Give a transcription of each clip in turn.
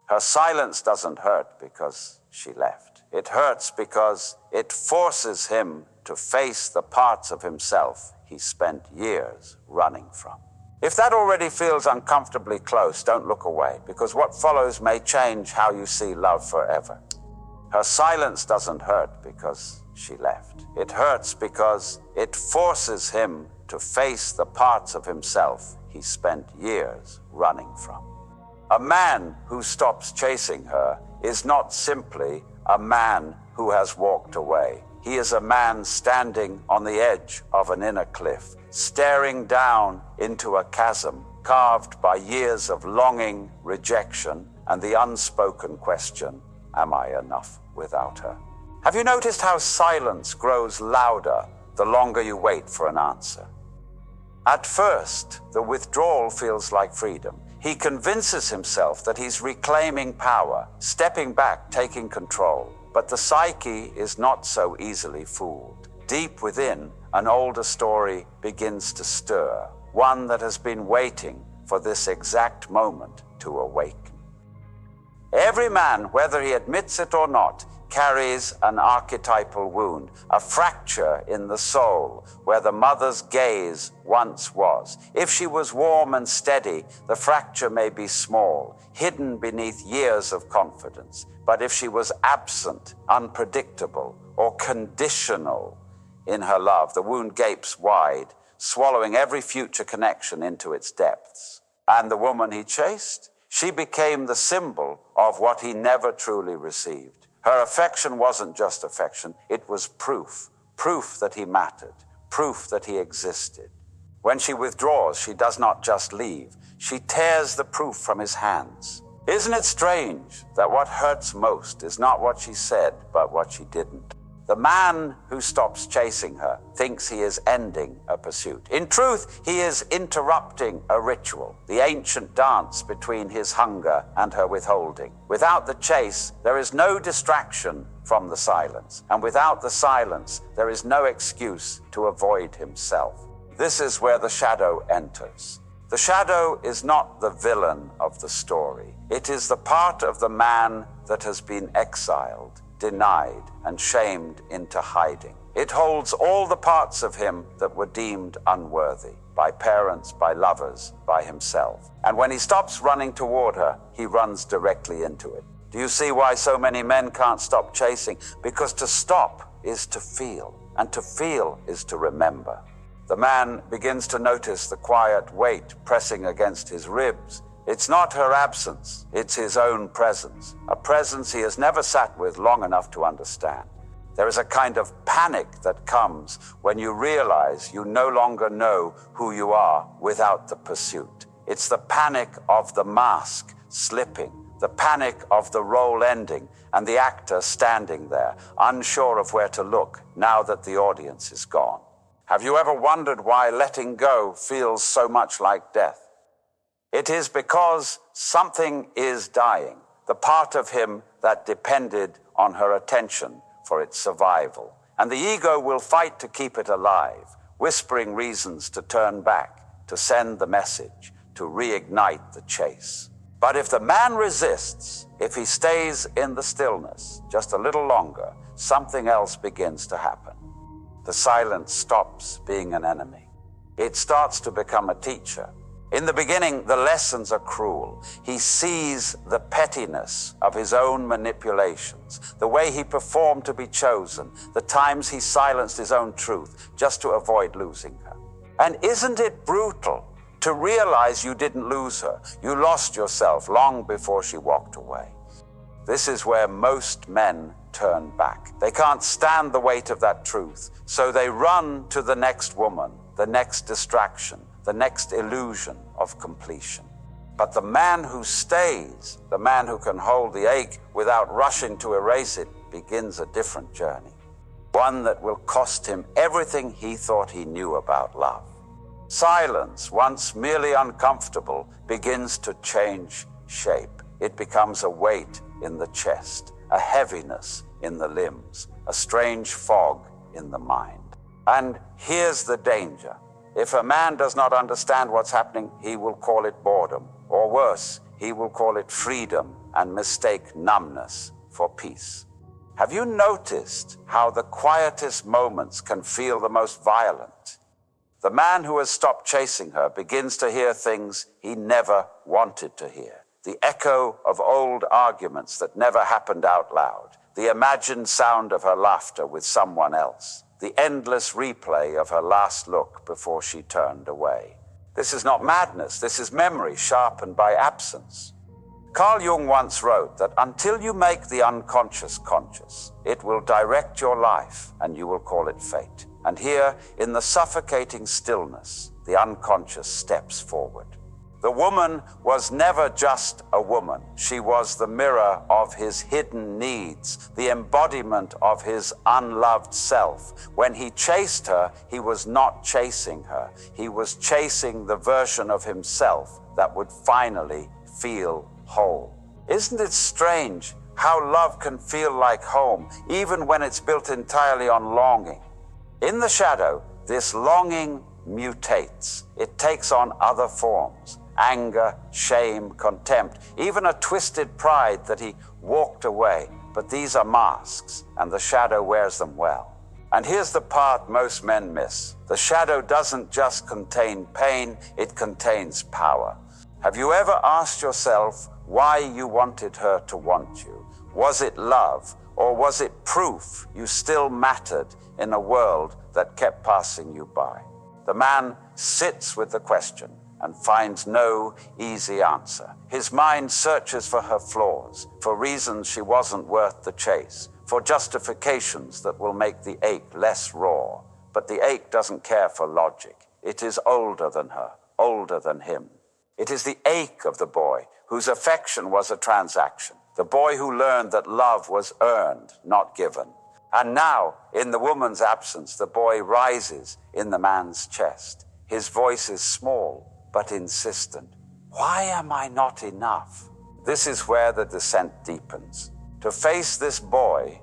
Her silence doesn't hurt because she left. It hurts because it forces him to face the parts of himself he spent years running from. If that already feels uncomfortably close, don't look away, because what follows may change how you see love forever. Her silence doesn't hurt because she left. It hurts because it forces him to face the parts of himself he spent years running from. A man who stops chasing her is not simply a man who has walked away. He is a man standing on the edge of an inner cliff, staring down into a chasm carved by years of longing, rejection, and the unspoken question, am I enough without her? Have you noticed how silence grows louder the longer you wait for an answer? At first, the withdrawal feels like freedom. He convinces himself that he's reclaiming power, stepping back, taking control. But the psyche is not so easily fooled. Deep within, an older story begins to stir, one that has been waiting for this exact moment to awaken. Every man, whether he admits it or not, carries an archetypal wound, a fracture in the soul where the mother's gaze once was. If she was warm and steady, the fracture may be small, hidden beneath years of confidence. But if she was absent, unpredictable, or conditional in her love, the wound gapes wide, swallowing every future connection into its depths. And the woman he chased, she became the symbol of what he never truly received. Her affection wasn't just affection, it was proof that he mattered, proof that he existed. When she withdraws, she does not just leave, she tears the proof from his hands. Isn't it strange that what hurts most is not what she said, but what she didn't? The man who stops chasing her thinks he is ending a pursuit. In truth, he is interrupting a ritual, the ancient dance between his hunger and her withholding. Without the chase, there is no distraction from the silence. And without the silence, there is no excuse to avoid himself. This is where the shadow enters. The shadow is not the villain of the story. It is the part of the man that has been exiled, denied, and shamed into hiding. It holds all the parts of him that were deemed unworthy by parents, by lovers, by himself. And when he stops running toward her, he runs directly into it. Do you see why so many men can't stop chasing? Because to stop is to feel, and to feel is to remember. The man begins to notice the quiet weight pressing against his ribs. It's not her absence, it's his own presence, a presence he has never sat with long enough to understand. There is a kind of panic that comes when you realize you no longer know who you are without the pursuit. It's the panic of the mask slipping, the panic of the role ending, and the actor standing there, unsure of where to look now that the audience is gone. Have you ever wondered why letting go feels so much like death? It is because something is dying, the part of him that depended on her attention for its survival. And the ego will fight to keep it alive, whispering reasons to turn back, to send the message, to reignite the chase. But if the man resists, if he stays in the stillness just a little longer, something else begins to happen. The silence stops being an enemy. It starts to become a teacher. In the beginning, the lessons are cruel. He sees the pettiness of his own manipulations, the way he performed to be chosen, the times he silenced his own truth just to avoid losing her. And isn't it brutal to realize you didn't lose her? You lost yourself long before she walked away. This is where most men turn back. They can't stand the weight of that truth, so they run to the next woman, the next distraction, the next illusion of completion. But the man who stays, the man who can hold the ache without rushing to erase it, begins a different journey. One that will cost him everything he thought he knew about love. Silence, once merely uncomfortable, begins to change shape. It becomes a weight in the chest, a heaviness in the limbs, a strange fog in the mind. And here's the danger. If a man does not understand what's happening, he will call it boredom, or worse, he will call it freedom and mistake numbness for peace. Have you noticed how the quietest moments can feel the most violent? The man who has stopped chasing her begins to hear things he never wanted to hear. The echo of old arguments that never happened out loud. The imagined sound of her laughter with someone else. The endless replay of her last look before she turned away. This is not madness, this is memory sharpened by absence. Carl Jung once wrote that until you make the unconscious conscious, it will direct your life and you will call it fate. And here, in the suffocating stillness, the unconscious steps forward. The woman was never just a woman. She was the mirror of his hidden needs, the embodiment of his unloved self. When he chased her, he was not chasing her. He was chasing the version of himself that would finally feel whole. Isn't it strange how love can feel like home, even when it's built entirely on longing? In the shadow, this longing mutates. It takes on other forms. Anger, shame, contempt, even a twisted pride that he walked away. But these are masks, and the shadow wears them well. And here's the part most men miss. The shadow doesn't just contain pain, it contains power. Have you ever asked yourself why you wanted her to want you? Was it love, or was it proof you still mattered in a world that kept passing you by? The man sits with the question and finds no easy answer. His mind searches for her flaws, for reasons she wasn't worth the chase, for justifications that will make the ache less raw. But the ache doesn't care for logic. It is older than her, older than him. It is the ache of the boy whose affection was a transaction, the boy who learned that love was earned, not given. And now, in the woman's absence, the boy rises in the man's chest. His voice is small, but insistent. Why am I not enough? This is where the descent deepens. To face this boy,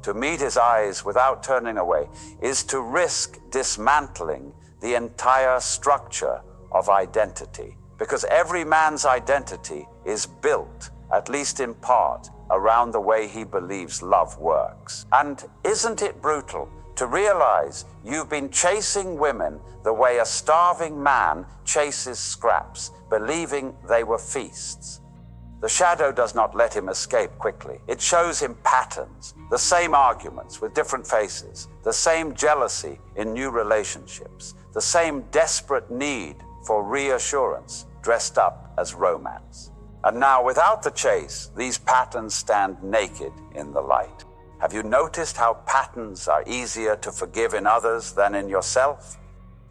to meet his eyes without turning away, is to risk dismantling the entire structure of identity. Because every man's identity is built, at least in part, around the way he believes love works. And isn't it brutal to realize you've been chasing women the way a starving man chases scraps, believing they were feasts? The shadow does not let him escape quickly. It shows him patterns, the same arguments with different faces, the same jealousy in new relationships, the same desperate need for reassurance dressed up as romance. And now, without the chase, these patterns stand naked in the light. Have you noticed how patterns are easier to forgive in others than in yourself?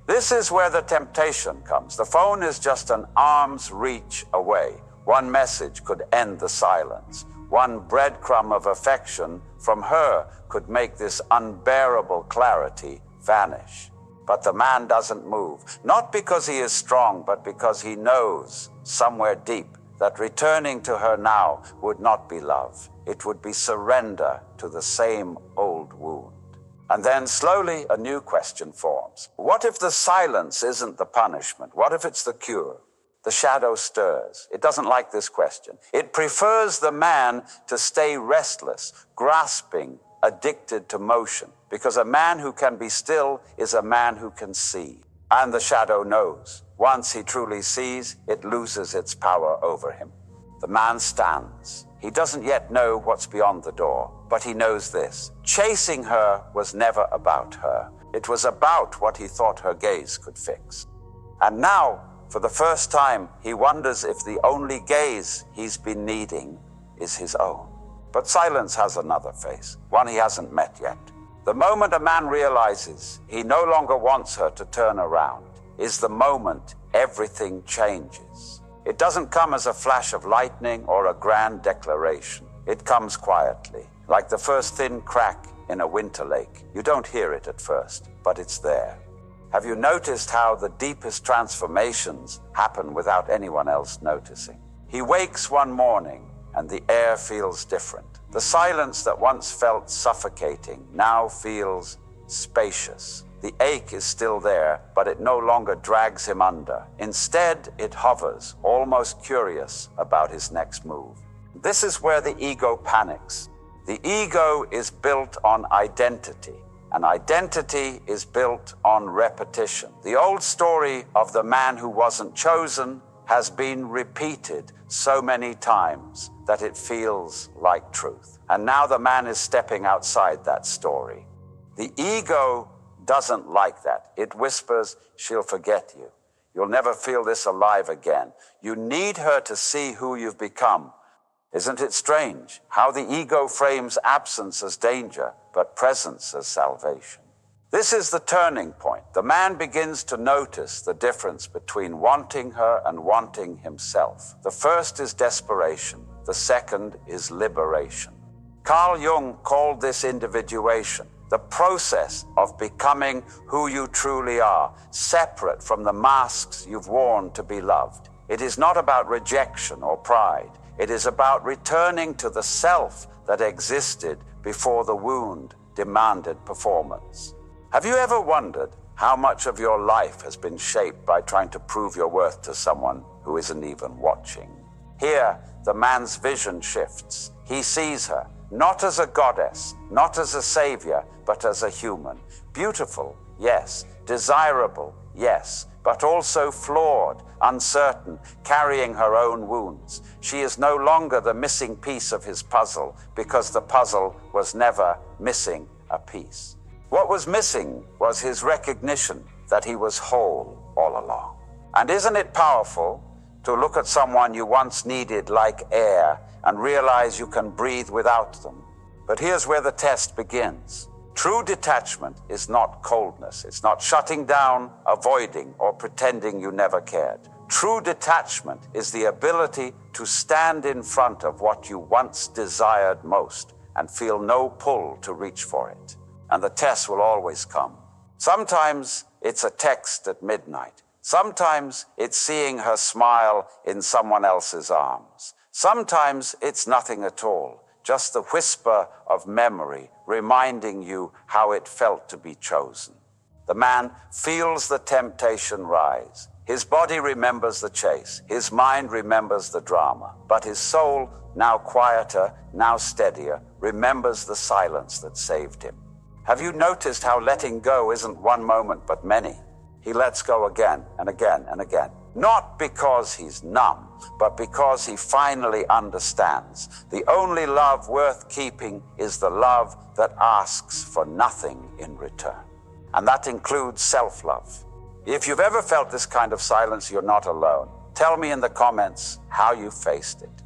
This is where the temptation comes. The phone is just an arm's reach away. One message could end the silence. One breadcrumb of affection from her could make this unbearable clarity vanish. But the man doesn't move, not because he is strong, but because he knows somewhere deep that returning to her now would not be love. It would be surrender to the same old wound. And then slowly a new question forms. What if the silence isn't the punishment? What if it's the cure? The shadow stirs. It doesn't like this question. It prefers the man to stay restless, grasping, addicted to motion, because a man who can be still is a man who can see. And the shadow knows. Once he truly sees, it loses its power over him. The man stands. He doesn't yet know what's beyond the door, but he knows this. Chasing her was never about her. It was about what he thought her gaze could fix. And now, for the first time, he wonders if the only gaze he's been needing is his own. But silence has another face, one he hasn't met yet. The moment a man realizes he no longer wants her to turn around is the moment everything changes. It doesn't come as a flash of lightning or a grand declaration. It comes quietly, like the first thin crack in a winter lake. You don't hear it at first, but it's there. Have you noticed how the deepest transformations happen without anyone else noticing? He wakes one morning and the air feels different. The silence that once felt suffocating now feels spacious. The ache is still there, but it no longer drags him under. Instead, it hovers, almost curious about his next move. This is where the ego panics. The ego is built on identity, and identity is built on repetition. The old story of the man who wasn't chosen has been repeated so many times that it feels like truth. And now the man is stepping outside that story. The ego doesn't like that. It whispers, she'll forget you. You'll never feel this alive again. You need her to see who you've become. Isn't it strange how the ego frames absence as danger, but presence as salvation? This is the turning point. The man begins to notice the difference between wanting her and wanting himself. The first is desperation. The second is liberation. Carl Jung called this individuation, the process of becoming who you truly are, separate from the masks you've worn to be loved. It is not about rejection or pride. It is about returning to the self that existed before the wound demanded performance. Have you ever wondered how much of your life has been shaped by trying to prove your worth to someone who isn't even watching? Here, the man's vision shifts. He sees her, not as a goddess, not as a savior, but as a human. Beautiful, yes. Desirable, yes. But also flawed, uncertain, carrying her own wounds. She is no longer the missing piece of his puzzle, because the puzzle was never missing a piece. What was missing was his recognition that he was whole all along. And isn't it powerful to look at someone you once needed like air and realize you can breathe without them? But here's where the test begins. True detachment is not coldness. It's not shutting down, avoiding, or pretending you never cared. True detachment is the ability to stand in front of what you once desired most and feel no pull to reach for it. And the test will always come. Sometimes it's a text at midnight. Sometimes it's seeing her smile in someone else's arms. Sometimes it's nothing at all, just the whisper of memory reminding you how it felt to be chosen. The man feels the temptation rise. His body remembers the chase. His mind remembers the drama. But his soul, now quieter, now steadier, remembers the silence that saved him. Have you noticed how letting go isn't one moment but many? He lets go again and again and again. Not because he's numb, but because he finally understands. The only love worth keeping is the love that asks for nothing in return. And that includes self-love. If you've ever felt this kind of silence, you're not alone. Tell me in the comments how you faced it.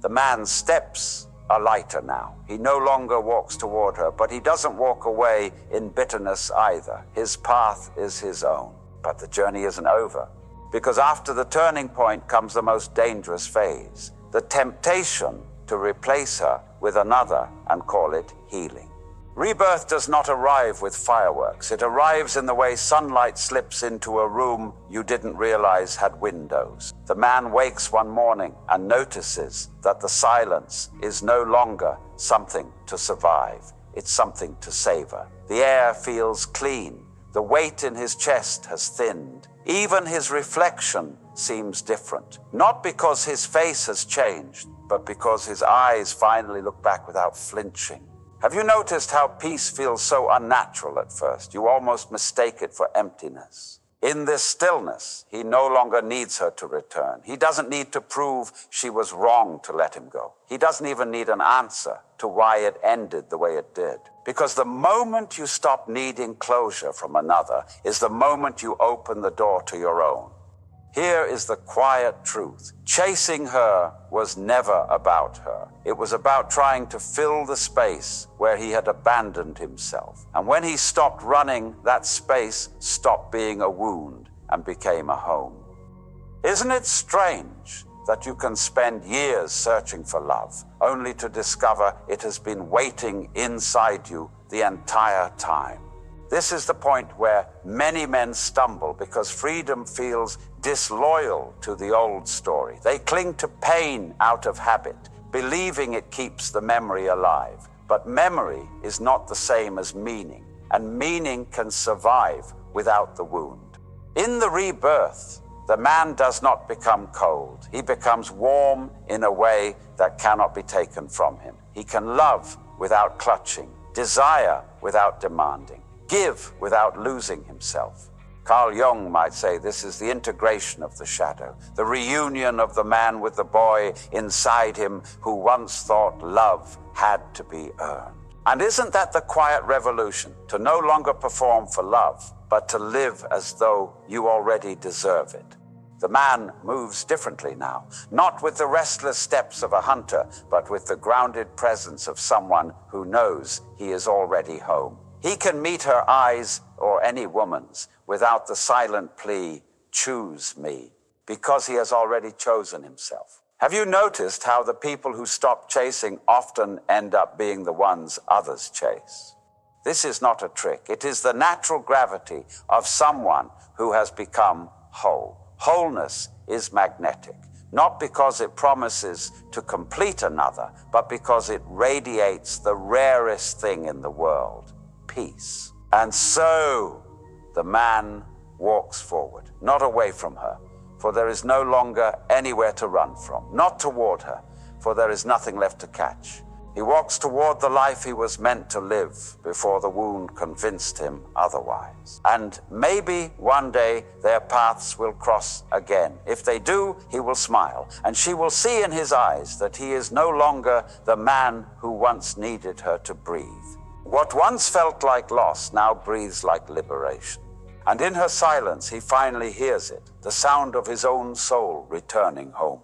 The man's steps are lighter now. He no longer walks toward her, but he doesn't walk away in bitterness either. His path is his own. But the journey isn't over, because after the turning point comes the most dangerous phase, the temptation to replace her with another and call it healing. Rebirth does not arrive with fireworks. It arrives in the way sunlight slips into a room you didn't realize had windows. The man wakes one morning and notices that the silence is no longer something to survive. It's something to savor. The air feels clean. The weight in his chest has thinned. Even his reflection seems different. Not because his face has changed, but because his eyes finally look back without flinching. Have you noticed how peace feels so unnatural at first? You almost mistake it for emptiness. In this stillness, he no longer needs her to return. He doesn't need to prove she was wrong to let him go. He doesn't even need an answer to why it ended the way it did. Because the moment you stop needing closure from another is the moment you open the door to your own. Here is the quiet truth. Chasing her was never about her. It was about trying to fill the space where he had abandoned himself. And when he stopped running, that space stopped being a wound and became a home. Isn't it strange that you can spend years searching for love, only to discover it has been waiting inside you the entire time? This is the point where many men stumble because freedom feels disloyal to the old story. They cling to pain out of habit, believing it keeps the memory alive. But memory is not the same as meaning, and meaning can survive without the wound. In the rebirth, the man does not become cold. He becomes warm in a way that cannot be taken from him. He can love without clutching, desire without demanding, give without losing himself. Carl Jung might say this is the integration of the shadow, the reunion of the man with the boy inside him who once thought love had to be earned. And isn't that the quiet revolution? To no longer perform for love, but to live as though you already deserve it. The man moves differently now, not with the restless steps of a hunter, but with the grounded presence of someone who knows he is already home. He can meet her eyes, or any woman's, without the silent plea, "Choose me," because he has already chosen himself. Have you noticed how the people who stop chasing often end up being the ones others chase? This is not a trick. It is the natural gravity of someone who has become whole. Wholeness is magnetic, not because it promises to complete another, but because it radiates the rarest thing in the world, peace. And so the man walks forward, not away from her, for there is no longer anywhere to run from, not toward her, for there is nothing left to catch. He walks toward the life he was meant to live before the wound convinced him otherwise. And maybe one day their paths will cross again. If they do, he will smile, and she will see in his eyes that he is no longer the man who once needed her to breathe. What once felt like loss now breathes like liberation. And in her silence, he finally hears it, the sound of his own soul returning home.